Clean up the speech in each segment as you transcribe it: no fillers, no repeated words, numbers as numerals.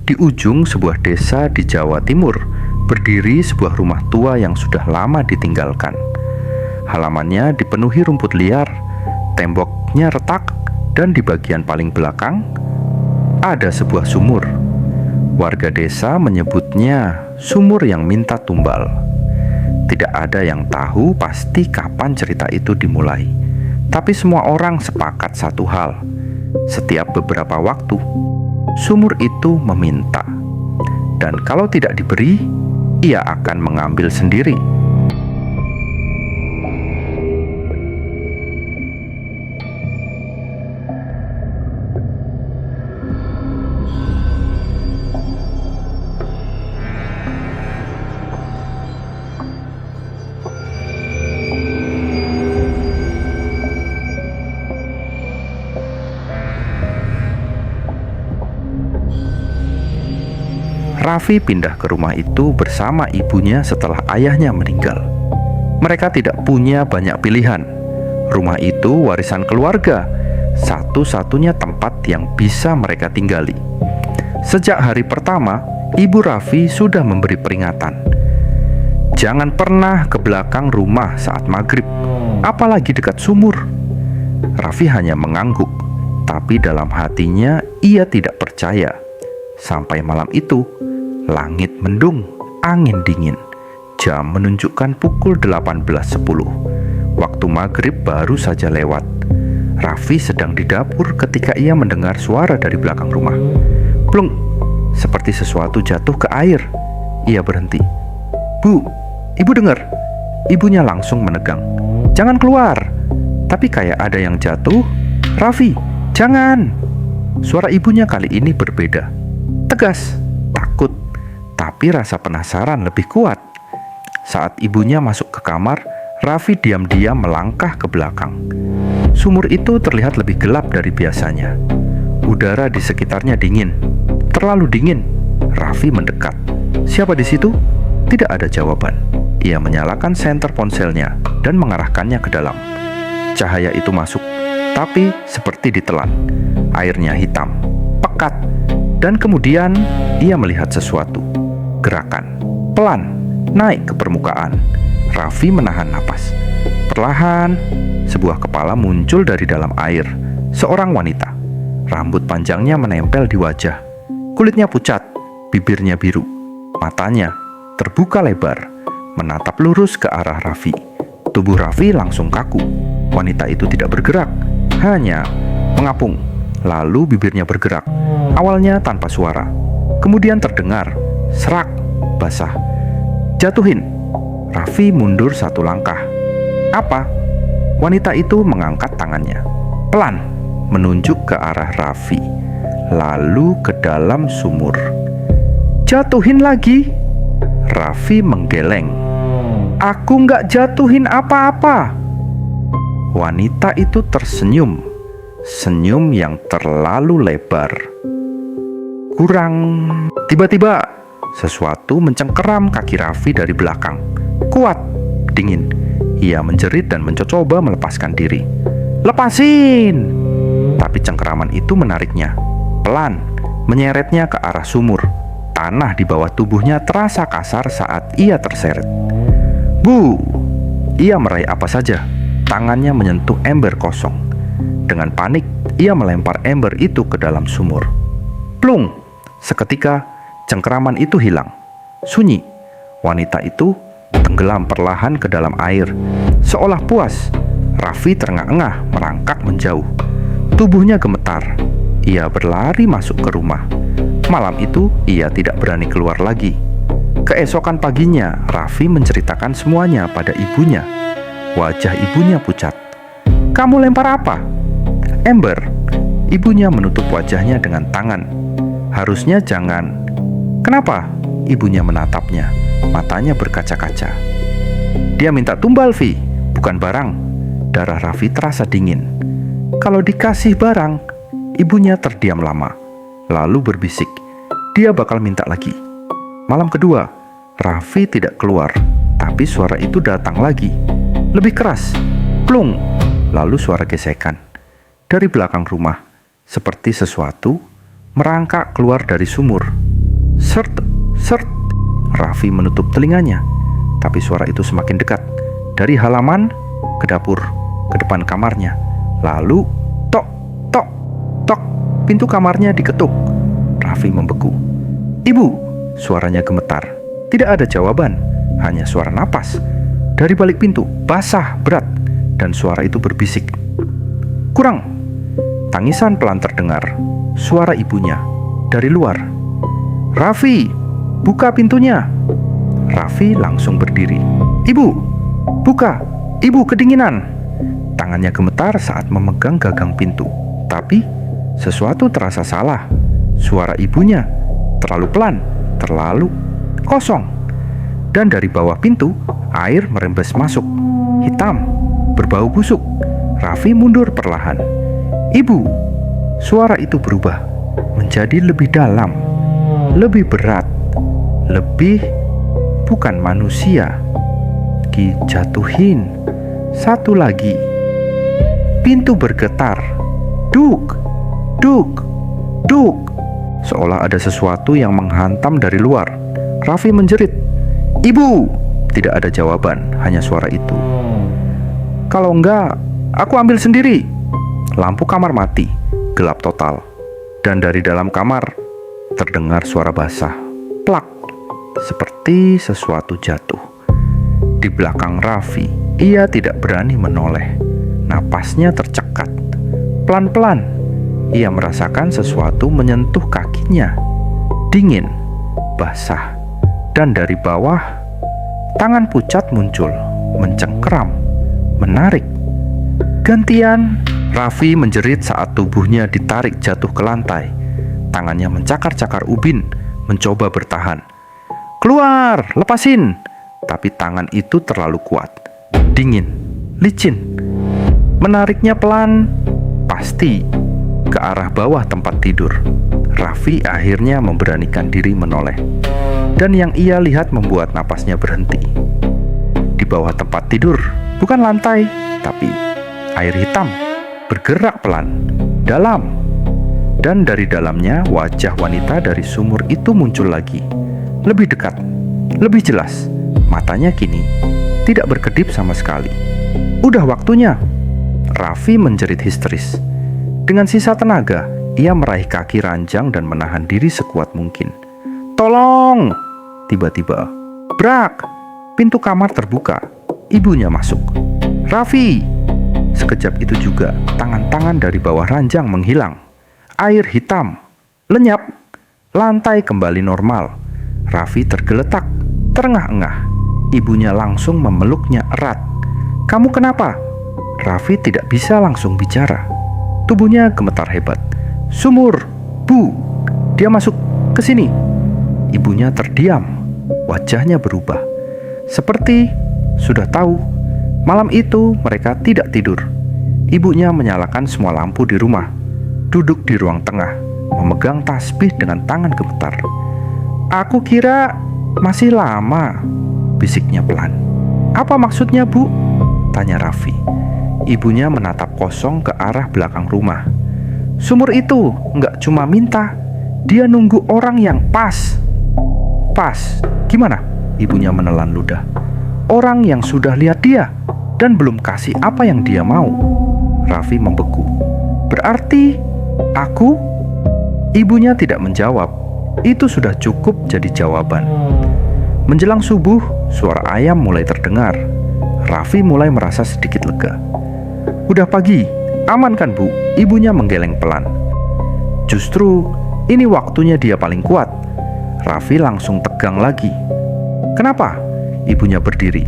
Di ujung sebuah desa di Jawa Timur, berdiri sebuah rumah tua yang sudah lama ditinggalkan. Halamannya dipenuhi rumput liar, temboknya retak, dan di bagian paling belakang ada sebuah sumur. Warga desa menyebutnya sumur yang minta tumbal. Tidak ada yang tahu pasti kapan cerita itu dimulai. Tapi semua orang sepakat satu hal. Setiap beberapa waktu, sumur itu meminta. Dan kalau tidak diberi, ia akan mengambil sendiri. Raffi pindah ke rumah itu bersama ibunya setelah ayahnya meninggal. Mereka tidak punya banyak pilihan. Rumah itu warisan keluarga, satu-satunya tempat yang bisa mereka tinggali. Sejak hari pertama, ibu Raffi sudah memberi peringatan. Jangan pernah ke belakang rumah saat maghrib, apalagi dekat sumur. Raffi hanya mengangguk, tapi dalam hatinya ia tidak percaya. Sampai malam itu, langit mendung, angin dingin. Jam menunjukkan pukul 18.10. Waktu maghrib baru saja lewat. Raffi sedang di dapur ketika ia mendengar suara dari belakang rumah. Plung, seperti sesuatu jatuh ke air. Ia berhenti. Bu, ibu dengar? Ibunya langsung menegang. Jangan keluar. Tapi kayak ada yang jatuh. Raffi, jangan. Suara ibunya kali ini berbeda. Tegas, takut, tapi rasa penasaran lebih kuat. Saat ibunya masuk ke kamar, Raffi diam-diam melangkah ke belakang. Sumur itu terlihat lebih gelap dari biasanya. Udara di sekitarnya dingin, terlalu dingin. Raffi mendekat. Siapa di situ? Tidak ada jawaban. Ia menyalakan senter ponselnya dan mengarahkannya ke dalam. Cahaya itu masuk, tapi seperti ditelan. Airnya hitam, pekat. Dan kemudian ia melihat sesuatu. Gerakan pelan naik ke permukaan. Raffi menahan napas. Perlahan, sebuah kepala muncul dari dalam air. Seorang wanita. Rambut panjangnya menempel di wajah. Kulitnya pucat, bibirnya biru. Matanya terbuka lebar, menatap lurus ke arah Raffi. Tubuh Raffi langsung kaku. Wanita itu tidak bergerak, hanya mengapung. Lalu bibirnya bergerak, awalnya tanpa suara. Kemudian terdengar serak, basah. Jatuhin. Raffi mundur satu langkah. Apa? Wanita itu mengangkat tangannya. Pelan, menunjuk ke arah Raffi. Lalu ke dalam sumur. Jatuhin lagi. Raffi menggeleng. Aku nggak jatuhin apa-apa. Wanita itu tersenyum. Senyum yang terlalu lebar. Kurang. Tiba-tiba sesuatu mencengkeram kaki Raffi dari belakang. Kuat, dingin. Ia menjerit dan mencoba melepaskan diri. Lepasin! Tapi cengkeraman itu menariknya. Pelan, menyeretnya ke arah sumur. Tanah di bawah tubuhnya terasa kasar saat ia terseret. Bu! Ia meraih apa saja. Tangannya menyentuh ember kosong. Dengan panik, ia melempar ember itu ke dalam sumur. Plung! Seketika, cengkeraman itu hilang. Sunyi. Wanita itu tenggelam perlahan ke dalam air. Seolah puas, Raffi terengah-engah merangkak menjauh. Tubuhnya gemetar. Ia berlari masuk ke rumah. Malam itu, ia tidak berani keluar lagi. Keesokan paginya, Raffi menceritakan semuanya pada ibunya. Wajah ibunya pucat. Kamu lempar apa? Ember. Ibunya menutup wajahnya dengan tangan. Harusnya jangan. Kenapa? Ibunya menatapnya. Matanya berkaca-kaca. Dia minta tumbal, Vi, bukan barang. Darah Raffi terasa dingin. Kalau dikasih barang, ibunya terdiam lama. Lalu berbisik, dia bakal minta lagi. Malam kedua, Raffi tidak keluar. Tapi suara itu datang lagi. Lebih keras. Plung. Lalu suara gesekan. Dari belakang rumah, seperti sesuatu merangkak keluar dari sumur. Sert, sert. Raffi menutup telinganya, tapi suara itu semakin dekat. Dari halaman ke dapur, ke depan kamarnya. Lalu, tok, tok, tok. Pintu kamarnya diketuk. Raffi membeku. "Ibu!" Suaranya gemetar. Tidak ada jawaban, hanya suara napas. Dari balik pintu, basah, berat. Dan suara itu berbisik. "Kurang!" Tangisan pelan terdengar. Suara ibunya dari luar. "Raffi, buka pintunya!" Raffi langsung berdiri. "Ibu, buka! Ibu kedinginan!" Tangannya gemetar saat memegang gagang pintu. Tapi sesuatu terasa salah. Suara ibunya terlalu pelan, terlalu kosong. Dan dari bawah pintu, air merembes masuk. Hitam, berbau busuk. Raffi mundur perlahan. "Ibu!" Suara itu berubah menjadi lebih dalam, lebih berat, lebih bukan manusia. Dijatuhin. Satu lagi. Pintu bergetar. Duk, duk, duk. Seolah ada sesuatu yang menghantam dari luar. Raffi menjerit. "Ibu!" Tidak ada jawaban, hanya suara itu. "Kalau enggak, aku ambil sendiri." Lampu kamar mati, gelap total. Dan dari dalam kamar terdengar suara basah. Plak, seperti sesuatu jatuh. Di belakang Raffi, ia tidak berani menoleh. Napasnya tercekat. Pelan-pelan, ia merasakan sesuatu menyentuh kakinya. Dingin, basah. Dan dari bawah, tangan pucat muncul, mencengkeram, menarik. Gantian, Raffi menjerit saat tubuhnya ditarik jatuh ke lantai. Tangannya mencakar-cakar ubin, mencoba bertahan. "Keluar, lepasin!" Tapi tangan itu terlalu kuat. Dingin, licin. Menariknya pelan, pasti ke arah bawah tempat tidur. Raffi akhirnya memberanikan diri menoleh. Dan yang ia lihat membuat napasnya berhenti. Di bawah tempat tidur, bukan lantai, tapi air hitam bergerak pelan, dalam. Dan dari dalamnya wajah wanita dari sumur itu muncul lagi. Lebih dekat, lebih jelas. Matanya kini tidak berkedip sama sekali. "Udah waktunya!" Raffi menjerit histeris. Dengan sisa tenaga, ia meraih kaki ranjang dan menahan diri sekuat mungkin. "Tolong!" Tiba-tiba, brak! Pintu kamar terbuka. Ibunya masuk. "Raffi!" Sekejap itu juga, tangan-tangan dari bawah ranjang menghilang. Air hitam, lenyap. Lantai kembali normal. Raffi tergeletak, terengah-engah. Ibunya langsung memeluknya erat. "Kamu kenapa?" Raffi tidak bisa langsung bicara. Tubuhnya gemetar hebat. "Sumur, Bu! Dia masuk ke sini!" Ibunya terdiam. Wajahnya berubah. Seperti sudah tahu. Malam itu mereka tidak tidur. Ibunya menyalakan semua lampu di rumah. Duduk di ruang tengah, memegang tasbih dengan tangan gemetar. "Aku kira masih lama," bisiknya pelan. "Apa maksudnya, Bu?" tanya Raffi. Ibunya menatap kosong ke arah belakang rumah. "Sumur itu nggak cuma minta, dia nunggu orang yang pas." "Pas? Gimana?" Ibunya menelan ludah. "Orang yang sudah lihat dia dan belum kasih apa yang dia mau." Raffi membeku. "Berarti aku?" Ibunya tidak menjawab. Itu sudah cukup jadi jawaban. Menjelang subuh, suara ayam mulai terdengar. Raffi mulai merasa sedikit lega. "Udah pagi, aman kan, Bu?" Ibunya menggeleng pelan. Justru ini waktunya dia paling kuat. Raffi langsung tegang lagi. "Kenapa?" Ibunya berdiri.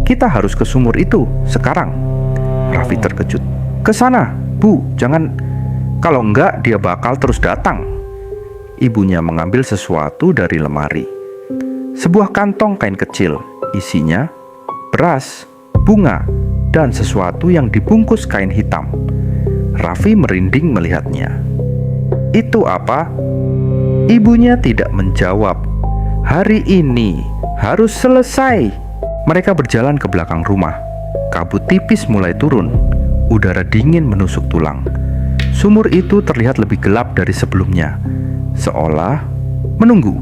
"Kita harus ke sumur itu sekarang." Raffi terkejut. "Ke sana, Bu, jangan. Kalau enggak dia bakal terus datang." Ibunya mengambil sesuatu dari lemari. Sebuah kantong kain kecil, isinya beras, bunga, dan sesuatu yang dibungkus kain hitam. Raffi merinding melihatnya. "Itu apa?" Ibunya tidak menjawab. Hari ini harus selesai. Mereka berjalan ke belakang rumah. Kabut tipis mulai turun. Udara dingin menusuk tulang. Sumur itu terlihat lebih gelap dari sebelumnya, seolah menunggu.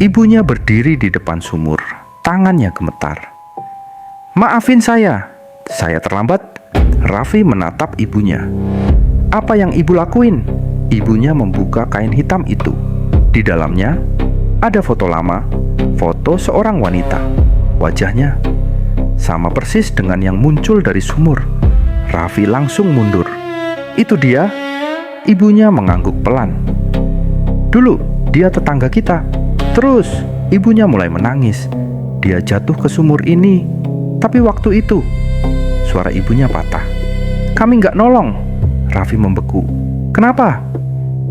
Ibunya berdiri di depan sumur, tangannya gemetar. "Maafin saya terlambat." Raffi menatap ibunya. "Apa yang ibu lakuin?" Ibunya membuka kain hitam itu. Di dalamnya ada foto lama, foto seorang wanita. Wajahnya sama persis dengan yang muncul dari sumur. Raffi langsung mundur. "Itu dia?" Ibunya mengangguk pelan. "Dulu dia tetangga kita." Terus ibunya mulai menangis. "Dia jatuh ke sumur ini, tapi waktu itu..." Suara ibunya patah. "Kami nggak nolong." Raffi membeku. "Kenapa?"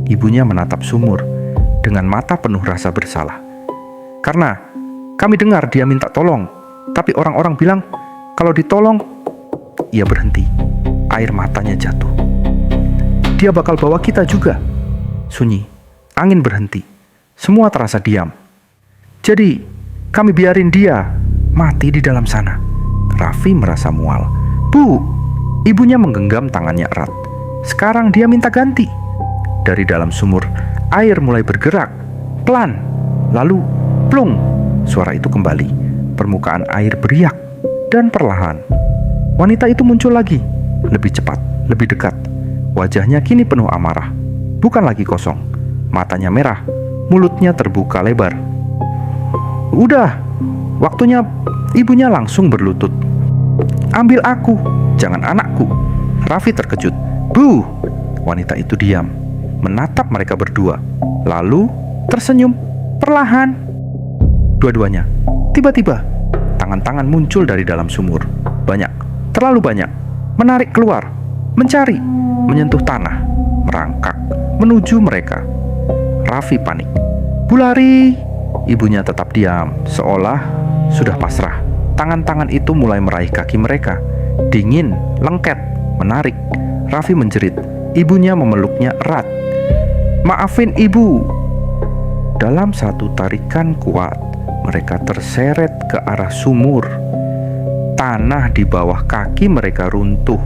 Ibunya menatap sumur dengan mata penuh rasa bersalah. "Karena kami dengar dia minta tolong, tapi orang-orang bilang kalau ditolong..." Ia berhenti. Air matanya jatuh. "Dia bakal bawa kita juga." Sunyi. Angin berhenti. Semua terasa diam. "Jadi kami biarin dia mati di dalam sana." Raffi merasa mual. "Bu!" Ibunya menggenggam tangannya erat. "Sekarang dia minta ganti." Dari dalam sumur, air mulai bergerak. Pelan. Lalu, plung. Suara itu kembali. Permukaan air beriak. Dan perlahan, wanita itu muncul lagi. Lebih cepat, lebih dekat. Wajahnya kini penuh amarah. Bukan lagi kosong. Matanya merah. Mulutnya terbuka lebar. "Udah, waktunya." Ibunya langsung berlutut. "Ambil aku, jangan anakku." Raffi terkejut. "Bu!" Wanita itu diam, menatap mereka berdua, lalu tersenyum perlahan. Dua-duanya. Tiba-tiba tangan-tangan muncul dari dalam sumur. Banyak, terlalu banyak. Menarik keluar, mencari, menyentuh tanah, merangkak menuju mereka. Raffi panik. "Bu, lari!" Ibunya tetap diam, seolah sudah pasrah. Tangan-tangan itu mulai meraih kaki mereka. Dingin, lengket, menarik. Raffi menjerit. Ibunya memeluknya erat. "Maafin ibu." Dalam satu tarikan kuat, mereka terseret ke arah sumur. Tanah di bawah kaki mereka runtuh.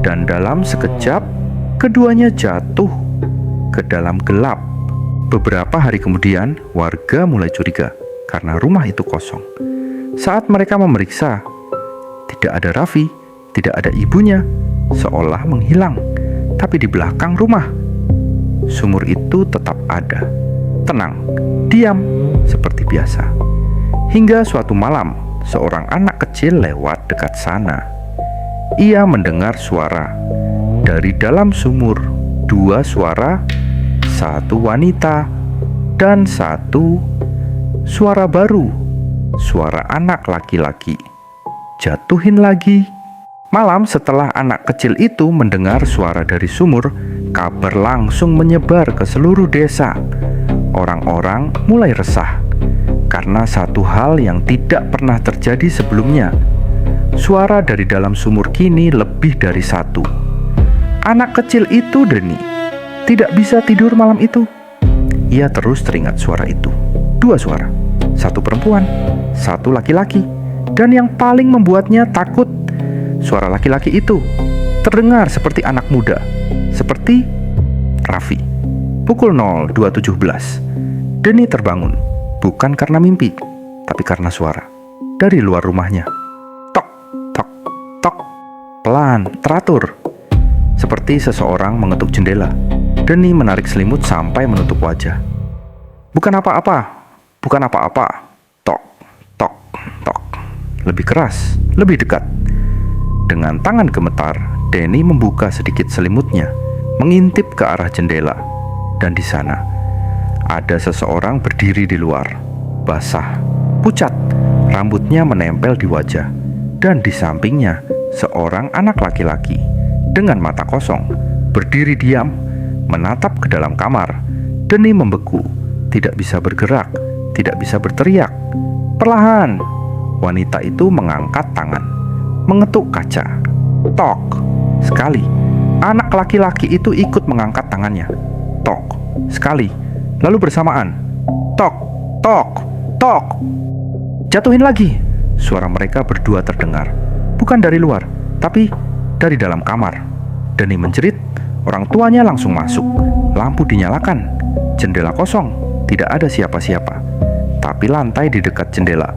Dan dalam sekejap, keduanya jatuh ke dalam gelap. Beberapa hari kemudian, warga mulai curiga karena rumah itu kosong. Saat mereka memeriksa, tidak ada Raffi, tidak ada ibunya, seolah menghilang. Tapi di belakang rumah, sumur itu tetap ada, tenang, diam, seperti biasa. Hingga suatu malam, seorang anak kecil lewat dekat sana. Ia mendengar suara dari dalam sumur, dua suara, satu wanita dan satu suara baru, suara anak laki-laki. Jatuhin lagi. Malam setelah anak kecil itu mendengar suara dari sumur, kabar langsung menyebar ke seluruh desa. Orang-orang mulai resah karena satu hal yang tidak pernah terjadi sebelumnya. Suara dari dalam sumur kini lebih dari satu. Anak kecil itu Deni tidak bisa tidur malam itu. Ia terus teringat suara itu. Dua suara, satu perempuan, satu laki-laki. Dan yang paling membuatnya takut, suara laki-laki itu terdengar seperti anak muda, seperti Raffi. Pukul 02.17, Deni terbangun, bukan karena mimpi, tapi karena suara dari luar rumahnya. Tok, tok, tok. Pelan, teratur, seperti seseorang mengetuk jendela. Deni menarik selimut sampai menutup wajah. Bukan apa-apa, bukan apa-apa. Tok, tok, tok. Lebih keras, lebih dekat. Dengan tangan gemetar, Deni membuka sedikit selimutnya, mengintip ke arah jendela. Dan di sana, ada seseorang berdiri di luar. Basah, pucat, rambutnya menempel di wajah. Dan di sampingnya, seorang anak laki-laki dengan mata kosong, berdiri diam, menatap ke dalam kamar. Deni membeku, tidak bisa bergerak, tidak bisa berteriak. Perlahan, wanita itu mengangkat tangan, mengetuk kaca. Tok, sekali. Anak laki-laki itu ikut mengangkat tangannya. Tok, sekali. Lalu bersamaan. Tok, tok, tok. Jatuhin lagi. Suara mereka berdua terdengar. Bukan dari luar, tapi dari dalam kamar. Deni menjerit. Orang tuanya langsung masuk. Lampu dinyalakan. Jendela kosong. tidak ada siapa-siapa. Tapi lantai di dekat jendela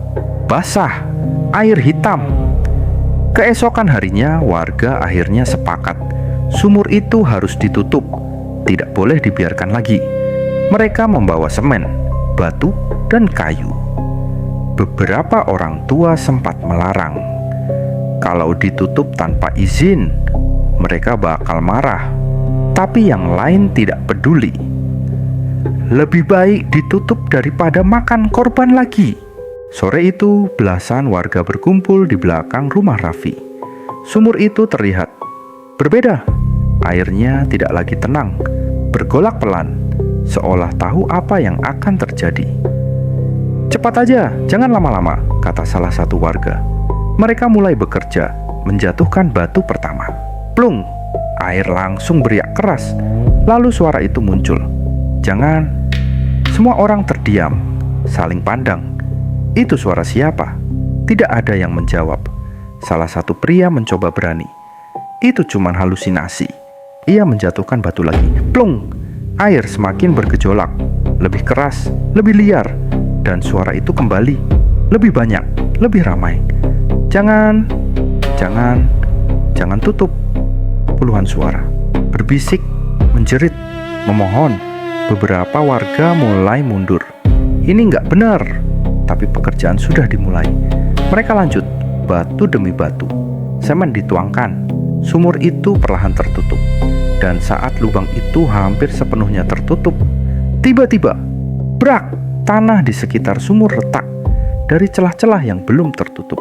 basah, air hitam. Keesokan harinya, warga akhirnya sepakat sumur itu harus ditutup, tidak boleh dibiarkan lagi. Mereka membawa semen, batu, dan kayu. Beberapa orang tua sempat melarang. Kalau ditutup tanpa izin, mereka bakal marah. Tapi yang lain tidak peduli. Lebih baik ditutup daripada makan korban lagi. Sore itu, belasan warga berkumpul di belakang rumah Raffi. Sumur itu terlihat berbeda. Airnya tidak lagi tenang, bergolak pelan, seolah tahu apa yang akan terjadi. "Cepat aja, jangan lama-lama," kata salah satu warga. Mereka mulai bekerja, menjatuhkan batu pertama. Plung! Air langsung beriak keras. Lalu suara itu muncul. "Jangan!" Semua orang terdiam, saling pandang. Itu suara siapa? Tidak ada yang menjawab. Salah satu pria mencoba berani. Itu cuma halusinasi. Ia menjatuhkan batu lagi. Plung! Air semakin bergejolak, lebih keras, lebih liar, dan suara itu kembali, lebih banyak, lebih ramai. "Jangan, jangan, jangan tutup!" Puluhan suara berbisik, menjerit, memohon. Beberapa warga mulai mundur. Ini nggak benar. Tapi pekerjaan sudah dimulai. Mereka lanjut, batu demi batu. Semen dituangkan. Sumur itu perlahan tertutup. Dan saat lubang itu hampir sepenuhnya tertutup, tiba-tiba, brak! Tanah di sekitar sumur retak dari celah-celah yang belum tertutup.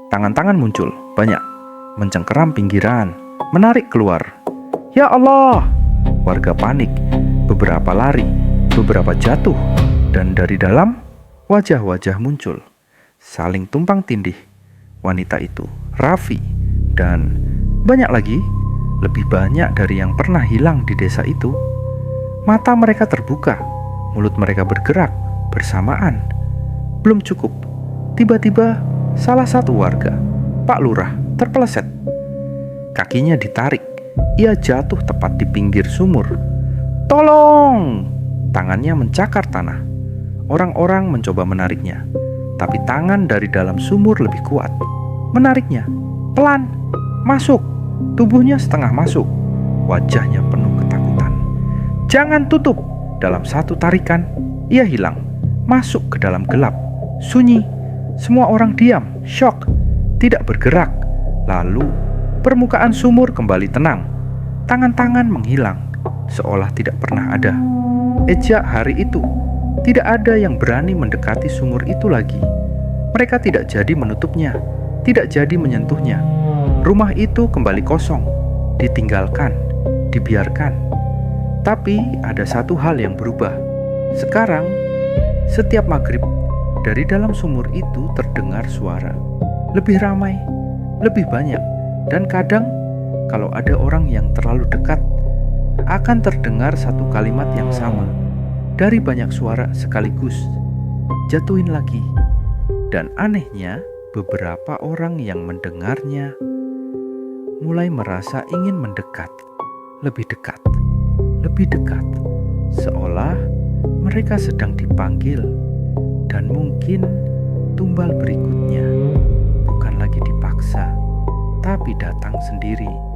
Tangan-tangan muncul, banyak, mencengkeram pinggiran, menarik keluar. "Ya Allah!" Warga panik. Beberapa lari, beberapa jatuh. Dan dari dalam, wajah-wajah muncul, saling tumpang tindih. Wanita itu, Raffi, dan banyak lagi, lebih banyak dari yang pernah hilang di desa itu. Mata mereka terbuka, mulut mereka bergerak bersamaan. Belum cukup, tiba-tiba salah satu warga, Pak Lurah, terpeleset. Kakinya ditarik, ia jatuh tepat di pinggir sumur. "Tolong!" Tangannya mencakar tanah. Orang-orang mencoba menariknya, tapi tangan dari dalam sumur lebih kuat. Menariknya, pelan, masuk. Tubuhnya setengah masuk. Wajahnya penuh ketakutan. "Jangan tutup!" Dalam satu tarikan, ia hilang, masuk ke dalam gelap, sunyi. Semua orang diam, syok, tidak bergerak. Lalu, permukaan sumur kembali tenang. Tangan-tangan menghilang, seolah tidak pernah ada. Ejak hari itu, tidak ada yang berani mendekati sumur itu lagi. Mereka tidak jadi menutupnya, tidak jadi menyentuhnya. Rumah itu kembali kosong, ditinggalkan, dibiarkan. Tapi ada satu hal yang berubah. Sekarang, setiap maghrib, dari dalam sumur itu terdengar suara. Lebih ramai, lebih banyak, dan kadang kalau ada orang yang terlalu dekat, akan terdengar satu kalimat yang sama dari banyak suara sekaligus. Jatuhin lagi. Dan anehnya, beberapa orang yang mendengarnya mulai merasa ingin mendekat, lebih dekat, lebih dekat, seolah mereka sedang dipanggil. Dan mungkin tumbal berikutnya bukan lagi dipaksa, tapi datang sendiri.